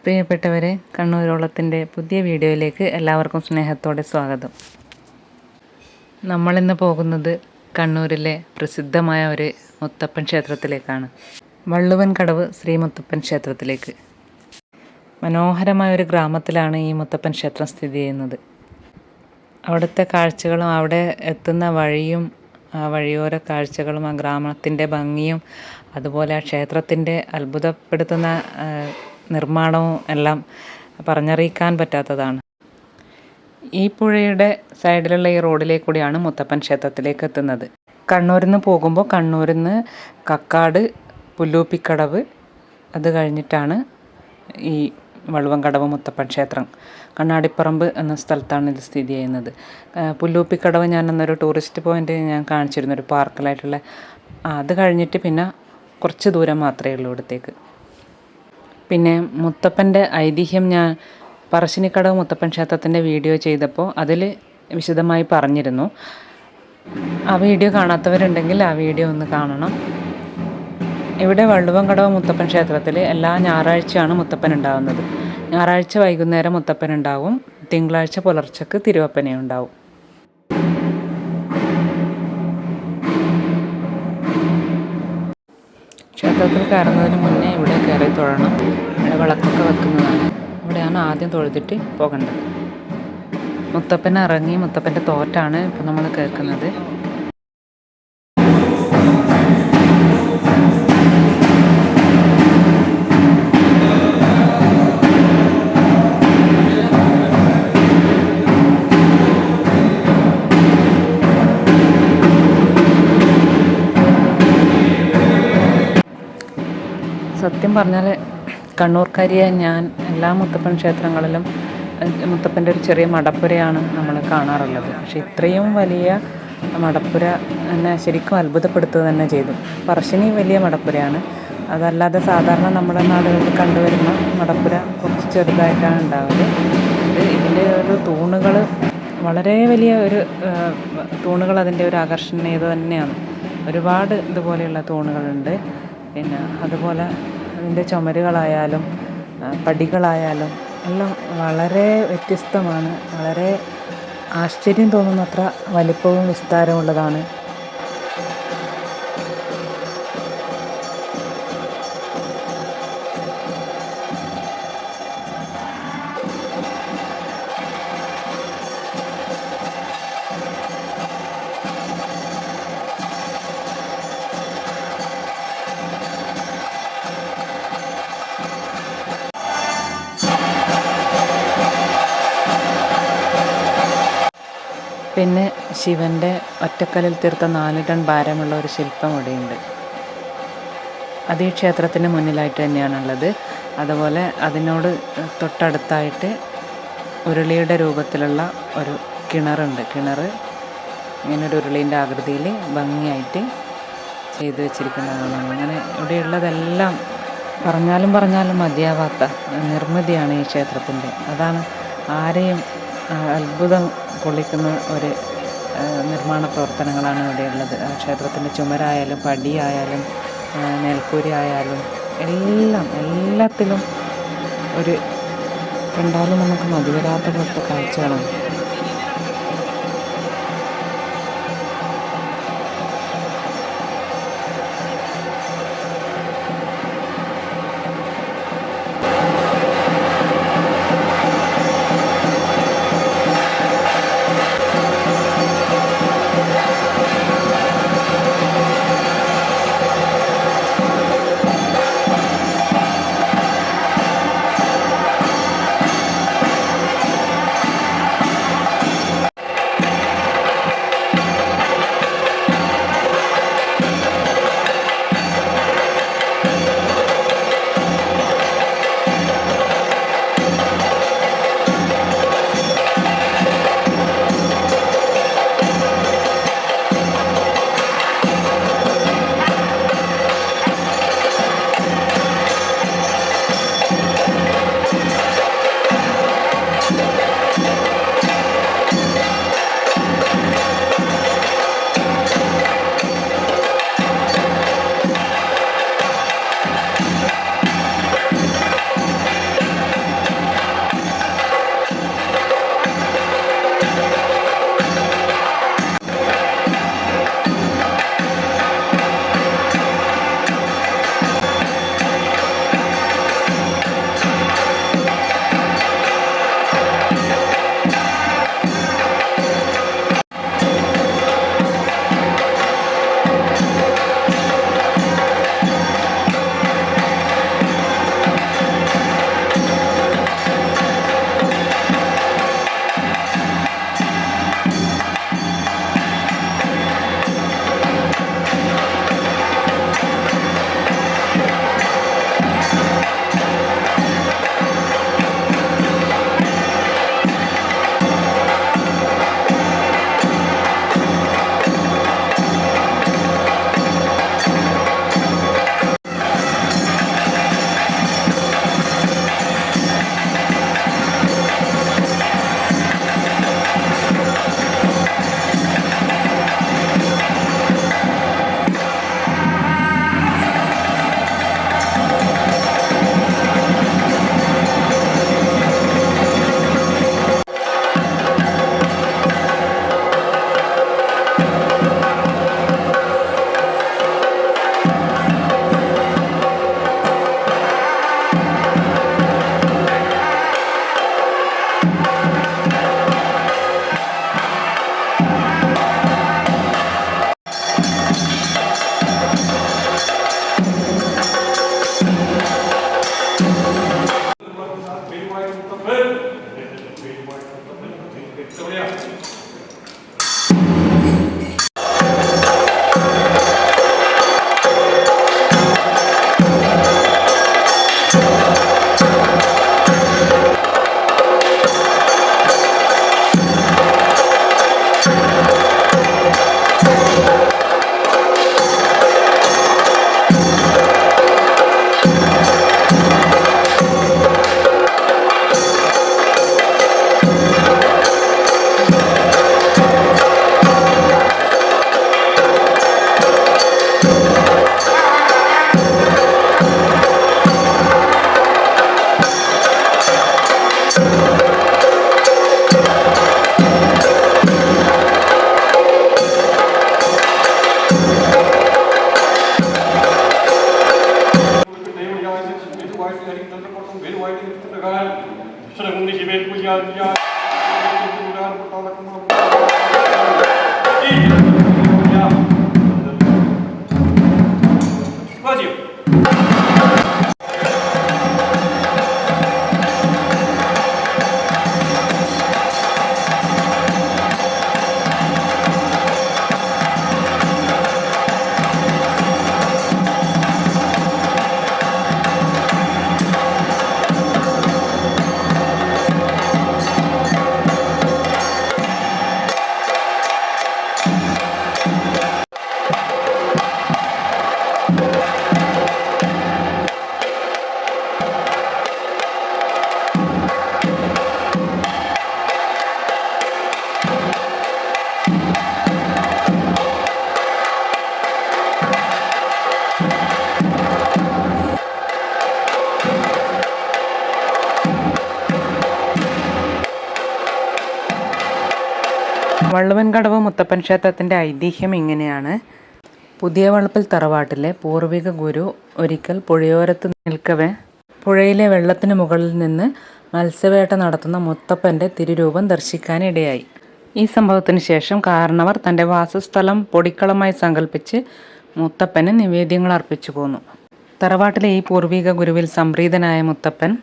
പ്രിയപ്പെട്ടവരെ, കണ്ണൂരോളത്തിൻ്റെ പുതിയ വീഡിയോയിലേക്ക് എല്ലാവർക്കും സ്നേഹത്തോടെ സ്വാഗതം. നമ്മളിന്ന് പോകുന്നത് കണ്ണൂരിലെ പ്രസിദ്ധമായ ഒരു മുത്തപ്പൻ ക്ഷേത്രത്തിലേക്കാണ്. വള്ളുവൻ കടവ് ശ്രീ മുത്തപ്പൻ ക്ഷേത്രത്തിലേക്ക്. മനോഹരമായ ഒരു ഗ്രാമത്തിലാണ് ഈ മുത്തപ്പൻ ക്ഷേത്രം സ്ഥിതി ചെയ്യുന്നത്. അവിടുത്തെ കാഴ്ചകളും അവിടെ എത്തുന്ന വഴിയും ആ വഴിയോര കാഴ്ചകളും ആ ഗ്രാമത്തിൻ്റെ ഭംഗിയും അതുപോലെ ആ ക്ഷേത്രത്തിൻ്റെ അത്ഭുതപ്പെടുത്തുന്ന നിർമ്മാണവും എല്ലാം പറഞ്ഞറിയിക്കാൻ പറ്റാത്തതാണ്. ഈ പുഴയുടെ സൈഡിലുള്ള ഈ റോഡിലേക്ക് കൂടിയാണ് മുത്തപ്പൻ ക്ഷേത്രത്തിലേക്ക് എത്തുന്നത്. കണ്ണൂരിൽ നിന്ന് പോകുമ്പോൾ കണ്ണൂരിൽ നിന്ന് കക്കാട്, പുല്ലൂപ്പിക്കടവ്, അത് കഴിഞ്ഞിട്ടാണ് ഈ വള്ളുവൻകടവ് മുത്തപ്പൻ ക്ഷേത്രം. കണ്ണാടിപ്പറമ്പ് എന്ന സ്ഥലത്താണ് ഇത് സ്ഥിതി ചെയ്യുന്നത്. പുല്ലൂപ്പിക്കടവ് ഞാൻ അന്നൊരു ടൂറിസ്റ്റ് പോയിൻ്റ് ഞാൻ കാണിച്ചിരുന്നു, ഒരു പാർക്കിലായിട്ടുള്ള. അത് കഴിഞ്ഞിട്ട് പിന്നെ കുറച്ച് ദൂരം മാത്രമേ ഉള്ളൂ ഇവിടത്തേക്ക്. പിന്നെ മുത്തപ്പൻ്റെ ഐതിഹ്യം ഞാൻ പറശ്ശിനിക്കടവ് മുത്തപ്പൻ ക്ഷേത്രത്തിൻ്റെ വീഡിയോ ചെയ്തപ്പോൾ അതിൽ വിശദമായി പറഞ്ഞിരുന്നു. ആ വീഡിയോ കാണാത്തവരുണ്ടെങ്കിൽ ആ വീഡിയോ ഒന്ന് കാണണം. ഇവിടെ വള്ളുവൻകടവ് മുത്തപ്പൻ ക്ഷേത്രത്തിൽ എല്ലാ ഞായറാഴ്ചയാണ് മുത്തപ്പൻ ഉണ്ടാകുന്നത്. ഞായറാഴ്ച വൈകുന്നേരം മുത്തപ്പൻ ഉണ്ടാവും, തിങ്കളാഴ്ച പുലർച്ചക്ക് തിരുവപ്പന ഉണ്ടാവും. ക്ഷേത്രത്തിൽ കയറുന്നതിന് മുന്നേ ഇവിടെ കയറി തൊഴണം. ഇവിടെ വിളക്കൊക്കെ വെക്കുന്നതാണ്. ഇവിടെയാണ് ആദ്യം തൊഴുതിട്ട് പോകേണ്ടത്. മുത്തപ്പൻ ഇറങ്ങി മുത്തപ്പൻ്റെ തോറ്റാണ് ഇപ്പം നമ്മൾ കേൾക്കുന്നത്. സത്യം പറഞ്ഞാൽ കണ്ണൂർക്കാരിയെ ഞാൻ എല്ലാ മുത്തപ്പൻ ക്ഷേത്രങ്ങളിലും മുത്തപ്പൻ്റെ ഒരു ചെറിയ മടപ്പുരയാണ് നമ്മൾ കാണാറുള്ളത്. പക്ഷേ ഇത്രയും വലിയ മടപ്പുര എന്നെ ശരിക്കും അത്ഭുതപ്പെടുത്തുക തന്നെ ചെയ്തു. പറശ്ശിനി വലിയ മടപ്പുരയാണ്, അതല്ലാതെ സാധാരണ നമ്മുടെ നാടുകളിൽ കണ്ടുവരുന്ന മടപ്പുര കുറച്ച് ചെറുതായിട്ടാണ് ഉണ്ടാവുന്നത്. ഇതിൻ്റെ ഒരു തൂണുകൾ വളരെ വലിയ ഒരു തൂണുകൾ, അതിൻ്റെ ഒരു ആകർഷണീയത തന്നെയാണ്. ഒരുപാട് ഇതുപോലെയുള്ള തൂണുകളുണ്ട്. പിന്നെ അതുപോലെ അതിൻ്റെ ചുമരുകളായാലും പടികളായാലും എല്ലാം വളരെ വ്യത്യസ്തമാണ്. വളരെ ആശ്ചര്യം തോന്നുന്നത്ര വലിപ്പവും വിസ്താരവും ഉള്ളതാണ്. പിന്നെ ശിവൻ്റെ ഒറ്റക്കല്ലിൽ തീർത്ത 4 ടൺ ഭാരമുള്ള ഒരു ശില്പം ഇവിടെയുണ്ട്. അത് ഈ ക്ഷേത്രത്തിന് മുന്നിലായിട്ട് തന്നെയാണുള്ളത്. അതുപോലെ അതിനോട് തൊട്ടടുത്തായിട്ട് ഉരുളിയുടെ രൂപത്തിലുള്ള ഒരു കിണറുണ്ട്. കിണർ ഇങ്ങനൊരു ഉരുളീൻ്റെ ആകൃതിയിൽ ഭംഗിയായിട്ട് ചെയ്തു വെച്ചിരിക്കുന്നതാണ്. അങ്ങനെ ഇവിടെയുള്ളതെല്ലാം പറഞ്ഞാലും മതിയാവാത്ത നിർമ്മിതിയാണ് ഈ ക്ഷേത്രത്തിൻ്റെ. അതാണ് ആരെയും അത്ഭുതം കൊള്ളിക്കുന്ന ഒരു നിർമ്മാണ പ്രവർത്തനങ്ങളാണ് ഇവിടെയുള്ളത്. ക്ഷേത്രത്തിൻ്റെ ചുമരായാലും പടിയായാലും മേൽക്കൂര ആയാലും എല്ലാത്തിലും ഒരു കണ്ടാലും നമുക്ക് മതിവരാത്ത പോലത്തെ കാഴ്ചകളാണ്. വള്ളുവൻകടവ് മുത്തപ്പൻ ക്ഷേത്രത്തിൻ്റെ ഐതിഹ്യം ഇങ്ങനെയാണ്. പുതിയ വളപ്പിൽ തറവാട്ടിലെ പൂർവിക ഗുരു ഒരിക്കൽ പുഴയോരത്ത് നിൽക്കവേ പുഴയിലെ വെള്ളത്തിന് മുകളിൽ നിന്ന് മത്സ്യവേട്ട നടത്തുന്ന മുത്തപ്പൻ്റെ തിരുരൂപം ദർശിക്കാനിടയായി. ഈ സംഭവത്തിന് ശേഷം കാരണവർ തൻ്റെ വാസസ്ഥലം പൊടിക്കളമായി സങ്കല്പിച്ച് മുത്തപ്പന് നിവേദ്യങ്ങൾ അർപ്പിച്ചു പോന്നു. തറവാട്ടിലെ ഈ പൂർവിക ഗുരുവിൽ സംപ്രീതനായ മുത്തപ്പൻ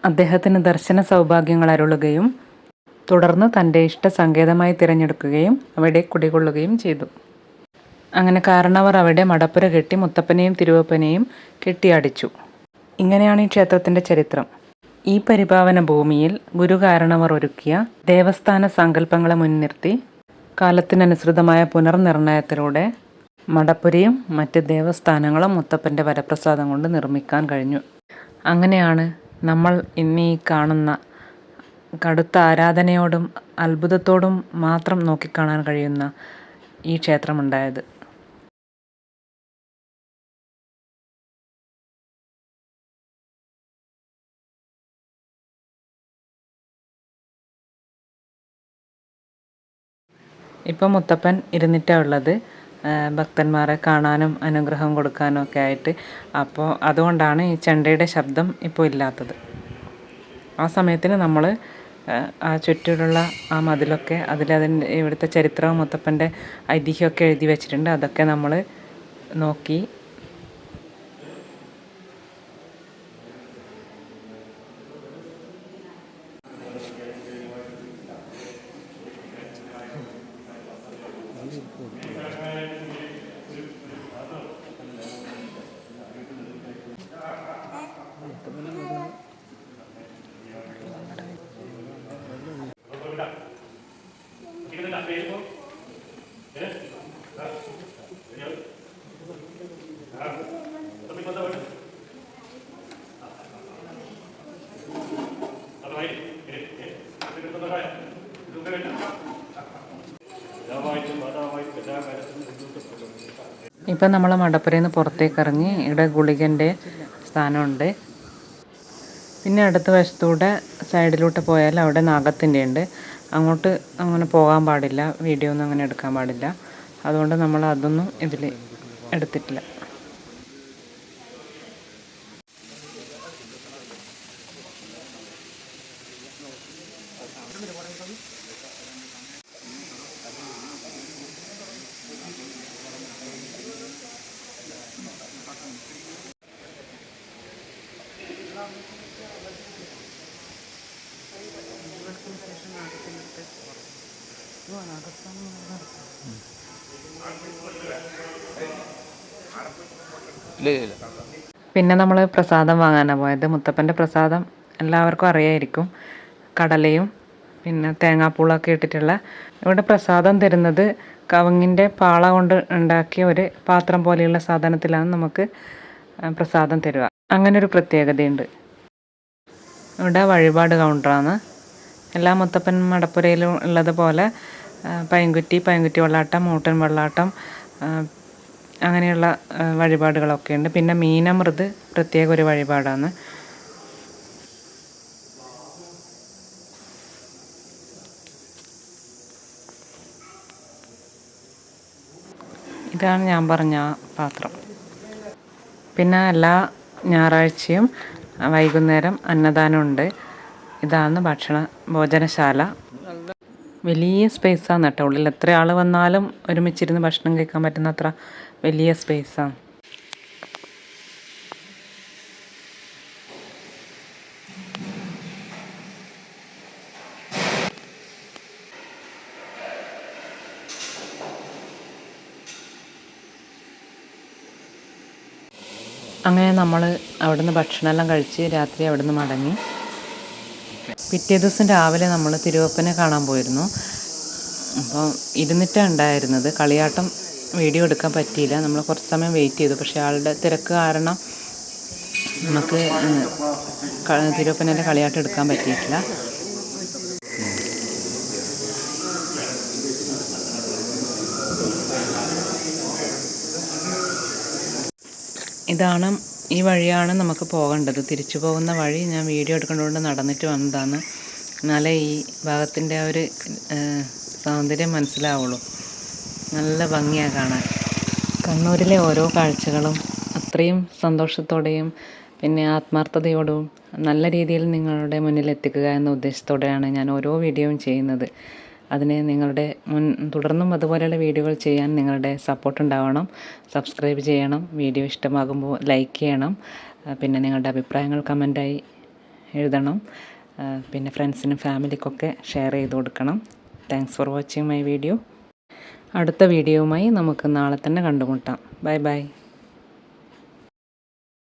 അദ്ദേഹത്തിന് ദർശന സൗഭാഗ്യങ്ങൾ അരുളുകയും തുടർന്ന് തൻ്റെ ഇഷ്ട സങ്കേതമായി തിരഞ്ഞെടുക്കുകയും അവിടെ കുടികൊള്ളുകയും ചെയ്തു. അങ്ങനെ കാരണവർ അവിടെ മടപ്പുര കെട്ടി മുത്തപ്പനെയും തിരുവപ്പനെയും കെട്ടിയാടിച്ചു. ഇങ്ങനെയാണ് ഈ ക്ഷേത്രത്തിൻ്റെ ചരിത്രം. ഈ പരിപാവന ഭൂമിയിൽ ഗുരു കാരണവർ ഒരുക്കിയ ദേവസ്ഥാന സങ്കല്പങ്ങളെ മുൻനിർത്തി കാലത്തിനനുസൃതമായ പുനർനിർണയത്തിലൂടെ മടപ്പുരയും മറ്റ് ദേവസ്ഥാനങ്ങളും മുത്തപ്പൻ്റെ വരപ്രസാദം കൊണ്ട് നിർമ്മിക്കാൻ കഴിഞ്ഞു. അങ്ങനെയാണ് നമ്മൾ ഇന്ന് ഈ കാണുന്ന കടുത്ത ആരാധനയോടും അത്ഭുതത്തോടും മാത്രം നോക്കിക്കാണാൻ കഴിയുന്ന ഈ ക്ഷേത്രമുണ്ടായത്. ഇപ്പം മുത്തപ്പൻ ഇരുന്നിട്ടാണ് ഉള്ളത്, ഭക്തന്മാരെ കാണാനും അനുഗ്രഹം കൊടുക്കാനും ഒക്കെ ആയിട്ട്. അപ്പോൾ അതുകൊണ്ടാണ് ഈ ചെണ്ടയുടെ ശബ്ദം ഇപ്പോൾ ഇല്ലാത്തത്. ആ സമയത്തിന് നമ്മൾ ആ ചുറ്റിലുള്ള ആ മതിലൊക്കെ അതിൻ്റെ ഇവിടുത്തെ ചരിത്രവും മുത്തപ്പൻ്റെ ഐതിഹ്യമൊക്കെ എഴുതി വെച്ചിട്ടുണ്ട്. അതൊക്കെ നമ്മൾ നോക്കി. ഇപ്പം നമ്മൾ മടപ്പുരയിൽ നിന്ന് പുറത്തേക്ക് ഇറങ്ങി. ഇവിടെ ഗുളികൻ്റെ സ്ഥാനമുണ്ട്. പിന്നെ അടുത്ത വശത്തൂടെ സൈഡിലോട്ട് പോയാൽ അവിടെ നാഗത്തിൻ്റെ ഉണ്ട്. അങ്ങോട്ട് അങ്ങനെ പോകാൻ പാടില്ല, വീഡിയോ ഒന്നും അങ്ങനെ എടുക്കാൻ പാടില്ല. അതുകൊണ്ട് നമ്മൾ അതൊന്നും ഇതിൽ എടുത്തിട്ടില്ല. പിന്നെ നമ്മൾ പ്രസാദം വാങ്ങാനാണ് പോയത്. മുത്തപ്പൻ്റെ പ്രസാദം എല്ലാവർക്കും അറിയായിരിക്കും. കടലയും പിന്നെ തേങ്ങാപ്പൂളൊക്കെ ഇട്ടിട്ടുള്ള. ഇവിടെ പ്രസാദം തരുന്നത് കവുങ്ങിൻ്റെ പാള കൊണ്ട് ഉണ്ടാക്കിയ ഒരു പാത്രം പോലെയുള്ള സാധനത്തിലാണ് നമുക്ക് പ്രസാദം തരിക. അങ്ങനൊരു പ്രത്യേകതയുണ്ട്. ഇവിടെ വഴിപാട് കൗണ്ടറാണ്. എല്ലാ മുത്തപ്പൻ മടപ്പുരയിലും ഉള്ളതുപോലെ പൈങ്കുറ്റി വെള്ളാട്ടം, മൂട്ടൻ വെള്ളാട്ടം, അങ്ങനെയുള്ള വഴിപാടുകളൊക്കെ ഉണ്ട്. പിന്നെ മീനമൃത് പ്രത്യേക ഒരു വഴിപാടാണ്. ഇതാണ് ഞാൻ പറഞ്ഞ പാത്രം. പിന്നെ എല്ലാ ഞായറാഴ്ചയും വൈകുന്നേരം അന്നദാനമുണ്ട്. ഇതാണ് ഭോജനശാല. വലിയ സ്പേസാണ് കേട്ടോ. ഉള്ളിൽ എത്ര ആൾ വന്നാലും ഒരുമിച്ചിരുന്ന് ഭക്ഷണം കഴിക്കാൻ പറ്റുന്ന അത്ര വലിയ സ്പേസാണ്. അങ്ങനെ നമ്മൾ അവിടുന്ന് ഭക്ഷണമെല്ലാം കഴിച്ച് രാത്രി അവിടുന്ന് മടങ്ങി. പിറ്റേ ദിവസം രാവിലെ നമ്മൾ തിരുവപ്പനെ കാണാൻ പോയിരുന്നു. അപ്പോൾ ഇരുന്നിട്ടാണ് ഉണ്ടായിരുന്നത്. കളിയാട്ടം വീഡിയോ എടുക്കാൻ പറ്റിയില്ല. നമ്മൾ കുറച്ച് സമയം വെയിറ്റ് ചെയ്തു. പക്ഷേ ആളുടെ തിരക്ക് കാരണം നമുക്ക് തിരുവപ്പനേൻ്റെ കളിയാട്ടം എടുക്കാൻ പറ്റിയിട്ടില്ല. ഈ വഴിയാണ് നമുക്ക് പോകേണ്ടത്. തിരിച്ചു പോകുന്ന വഴി ഞാൻ വീഡിയോ എടുക്കുന്നതുകൊണ്ട് നടന്നിട്ട് വന്നതാണ്. എന്നാലേ ഈ ഭാഗത്തിൻ്റെ ആ ഒരു സൗന്ദര്യം മനസ്സിലാവുള്ളൂ. നല്ല ഭംഗിയാണ് കാണാൻ. കണ്ണൂരിലെ ഓരോ കാഴ്ചകളും അത്രയും സന്തോഷത്തോടെയും പിന്നെ ആത്മാർത്ഥതയോടും നല്ല രീതിയിൽ നിങ്ങളുടെ മുന്നിൽ എത്തിക്കുക എന്ന ഉദ്ദേശത്തോടെയാണ് ഞാൻ ഓരോ വീഡിയോയും ചെയ്യുന്നത്. അതിന് നിങ്ങളുടെ തുടർന്നും അതുപോലെയുള്ള വീഡിയോകൾ ചെയ്യാൻ നിങ്ങളുടെ സപ്പോർട്ട് ഉണ്ടാവണം. സബ്സ്ക്രൈബ് ചെയ്യണം. വീഡിയോ ഇഷ്ടമാകുമ്പോൾ ലൈക്ക് ചെയ്യണം. പിന്നെ നിങ്ങളുടെ അഭിപ്രായങ്ങൾ കമൻറ്റായി എഴുതണം. പിന്നെ ഫ്രണ്ട്സിനും ഫാമിലിക്കൊക്കെ ഷെയർ ചെയ്ത് കൊടുക്കണം. Thanks for watching my video. അടുത്ത വീഡിയോയുമായി നമുക്ക് നാളെ തന്നെ കണ്ടുമുട്ടാം. Bye bye.